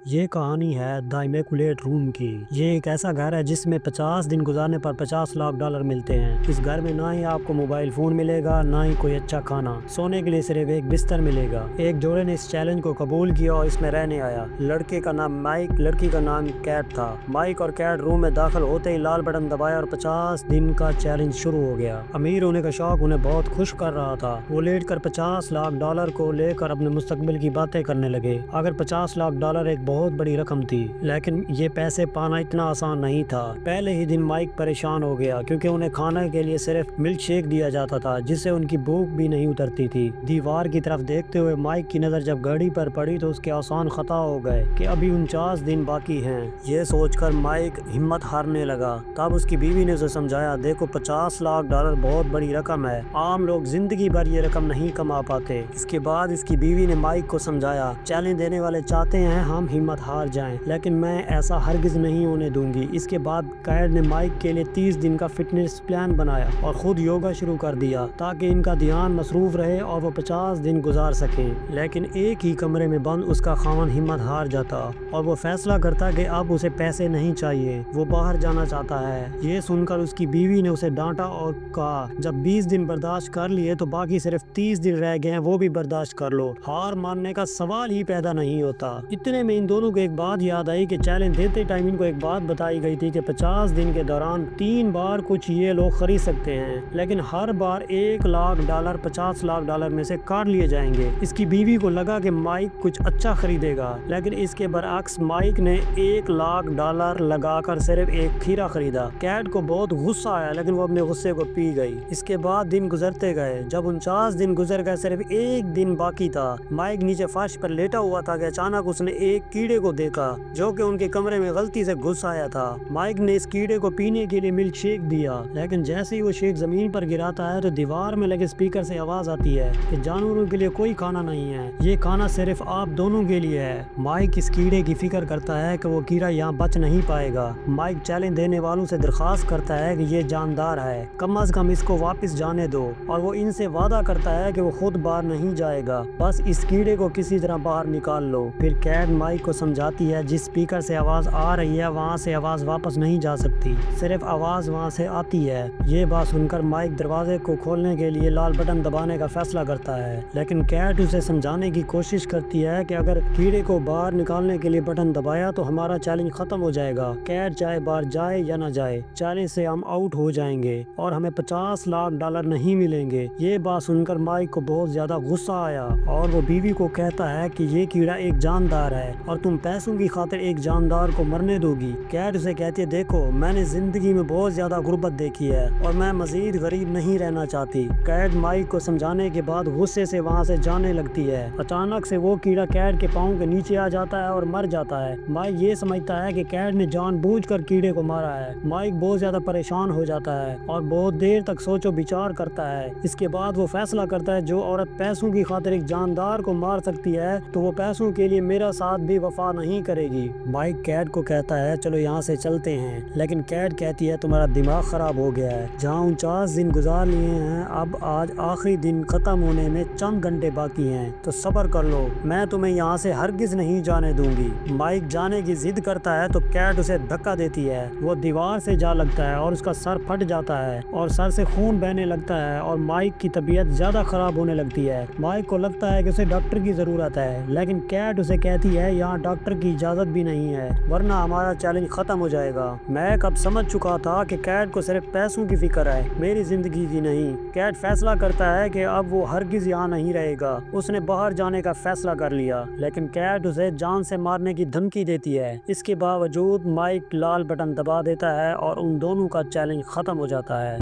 یہ کہانی ہے دی امیکولیٹ روم کی۔ یہ ایک ایسا گھر ہے جس میں 50 دن گزارنے پر $50 لاکھ ملتے ہیں۔ اس گھر میں نہ ہی آپ کو موبائل فون ملے گا، نہ ہی کوئی اچھا کھانا، سونے کے لیے صرف ایک بستر ملے گا۔ ایک جوڑے نے اس چیلنج کو قبول کیا اور اس میں رہنے آیا۔ لڑکے کا نام مائک، لڑکی کا نام کیٹ تھا۔ مائک اور کیٹ روم میں داخل ہوتے ہی لال بٹن دبایا اور 50 دن کا چیلنج شروع ہو گیا۔ امیر ہونے کا شوق انہیں بہت خوش کر رہا تھا۔ وہ لیٹ کر $50 لاکھ کو لے کر اپنے مستقبل کی باتیں کرنے لگے۔ اگر $50 لاکھ ایک بہت بڑی رقم تھی، لیکن یہ پیسے پانا اتنا آسان نہیں تھا۔ پہلے ہی دن مائک پریشان ہو گیا کیونکہ انہیں کھانے کے لیے صرف ملک شیک دیا جاتا تھا جس سے ان کی بھوک بھی نہیں اترتی تھی۔ دیوار کی طرف دیکھتے ہوئے مائک کی نظر جب گھڑی پر پڑی تو اس کے آسان خطا ہو گئے کہ ابھی 49 دن باقی ہیں۔ یہ سوچ کر مائک ہمت ہارنے لگا۔ تب اس کی بیوی نے اسے سمجھایا، دیکھو $50 لاکھ بہت بڑی رقم ہے، عام لوگ زندگی بھر یہ رقم نہیں کما پاتے۔ اس کے بعد اس کی بیوی نے مائک کو سمجھایا، چیلنج دینے والے چاہتے ہیں ہم ہمت ہار جائیں، لیکن میں ایسا ہرگز نہیں ہونے دوں گی۔ اس کے بعد کیٹ نے مائک کے لیے 30 دن کا فٹنس پلان بنایا اور خود یوگا شروع کر دیا تاکہ ان کا دھیان مصروف رہے اور وہ 50 دن گزار سکیں۔ لیکن ایک ہی کمرے میں بند اس کا خاوند ہمت ہار جاتا اور وہ فیصلہ کرتا کہ اب اسے پیسے نہیں چاہیے، وہ باہر جانا چاہتا ہے۔ یہ سن کر اس کی بیوی نے اسے ڈانٹا اور کہا، جب 20 دن برداشت کر لیے تو باقی صرف 30 دن رہ گئے ہیں، وہ بھی برداشت کر لو، ہار ماننے کا سوال ہی پیدا نہیں ہوتا۔ اتنے میں ان دونوں کو ایک بات یاد آئی کہ چیلنج دیتے ٹائم ان کو ایک بات بتائی گئی تھی کہ 50 دن کے دوران 3 بار کچھ یہ لوگ خرید سکتے ہیں، لیکن ہر بار $1 لاکھ $50 لاکھ میں سے کاٹ لیے جائیں گے۔ اس کی بیوی کو لگا کہ مائک کچھ اچھا خریدے گا، لیکن اس کے برعکس مائک نے $1 لاکھ لگا کر صرف ایک کھیرا خریدا۔ کیٹ کو بہت غصہ آیا لیکن وہ اپنے غصے کو پی گئی۔ اس کے بعد دن گزرتے گئے۔ جب 49 دن گزر گئے، صرف ایک دن باقی تھا۔ مائک نیچے فرش پر لیٹا ہوا تھا کہ اچانک اس نے ایک کیڑے کو دیکھا جو کہ ان کے کمرے میں غلطی سے گھس آیا تھا۔ مائک نے اس کیڑے کو پینے کے لیے ملک شیک دیا، لیکن جیسے ہی وہ شیک زمین پر گراتا ہے تو دیوار میں لگے اسپیکر سے آواز آتی ہے کہ جانوروں کے لیے کوئی کھانا نہیں ہے، یہ کھانا صرف آپ دونوں کے لیے ہے۔ مائک اس کیڑے کی فکر کرتا ہے کہ وہ کیڑا یہاں بچ نہیں پائے گا۔ مائک چیلنج دینے والوں سے درخواست کرتا ہے کہ یہ جاندار ہے، کم از کم اس کو واپس جانے دو، اور وہ ان سے وعدہ کرتا ہے کہ وہ خود باہر نہیں جائے گا، بس اس کیڑے کو کسی طرح باہر نکال لو۔ پھر کیٹ مائک کو سمجھاتی ہے، جس اسپیکر سے آواز آ رہی ہے وہاں سے آواز واپس نہیں جا سکتی، صرف آواز وہاں سے آتی ہے۔ یہ بات سن کر مائک دروازے کو کھولنے کے لیے لال بٹن دبانے کا فیصلہ کرتا ہے، لیکن کیٹ اسے سمجھانے کی کوشش کرتی ہے کہ اگر کیڑے کو باہر نکالنے کے لیے بٹن دبایا تو ہمارا چیلنج ختم ہو جائے گا، کیٹ چاہے باہر جائے یا نہ جائے، چیلنج سے ہم آؤٹ ہو جائیں گے اور ہمیں $50 لاکھ نہیں ملیں گے۔ یہ بات سن کر مائک کو بہت زیادہ غصہ آیا اور وہ بیوی کو کہتا ہے کہ یہ کیڑا ایک جاندار ہے اور تم پیسوں کی خاطر ایک جاندار کو مرنے دو گی۔ کیٹ اسے کہتی ہے، دیکھو میں نے زندگی میں بہت زیادہ غربت دیکھی ہے اور میں مزید غریب نہیں رہنا چاہتی۔ کیٹ مائک کو سمجھانے کے بعد غصے سے وہاں سے جانے لگتی ہے۔ اچانک سے وہ کیڑا کیٹ کے پاؤں کے نیچے آ جاتا ہے اور مر جاتا ہے۔ مائک یہ سمجھتا ہے کہ کیٹ نے جان بوجھ کر کیڑے کو مارا ہے۔ مائک بہت زیادہ پریشان ہو جاتا ہے اور بہت دیر تک سوچ و بچار کرتا ہے۔ اس کے بعد وہ فیصلہ کرتا ہے، جو عورت پیسوں کی خاطر ایک جاندار کو مار سکتی ہے تو وہ پیسوں کے لیے میرا ساتھ بھی وفا نہیں کرے گی۔ مائک کیٹ کو کہتا ہے، چلو یہاں سے چلتے ہیں، لیکن کیٹ کہتی ہے تمہارا دماغ خراب ہو گیا ہے، جہاں 49 دن گزار لیے ہیں، اب آج آخری دن ختم ہونے میں چند گھنٹے باقی ہیں، تو صبر کر لو، میں تمہیں یہاں سے ہرگز نہیں جانے دوں گی۔ مائک جانے کی ضد کرتا ہے تو کیٹ اسے دھکا دیتی ہے، وہ دیوار سے جا لگتا ہے اور اس کا سر پھٹ جاتا ہے اور سر سے خون بہنے لگتا ہے اور مائک کی طبیعت زیادہ خراب ہونے لگتی ہے۔ مائک کو لگتا ہے کہ اسے ڈاکٹر کی ضرورت ہے، لیکن کیٹ اسے کہتی ہے یہاں ڈاکٹر کی اجازت بھی نہیں ہے ورنہ ہمارا چیلنج ختم ہو جائے گا۔ مائک اب سمجھ چکا تھا کہ کیٹ کو صرف پیسوں کی فکر ہے، میری زندگی کی نہیں۔ کیٹ فیصلہ کرتا ہے کہ اب وہ ہرگز یہاں نہیں رہے گا، اس نے باہر جانے کا فیصلہ کر لیا، لیکن کیٹ اسے جان سے مارنے کی دھمکی دیتی ہے۔ اس کے باوجود مائک لال بٹن دبا دیتا ہے اور ان دونوں کا چیلنج ختم ہو جاتا ہے۔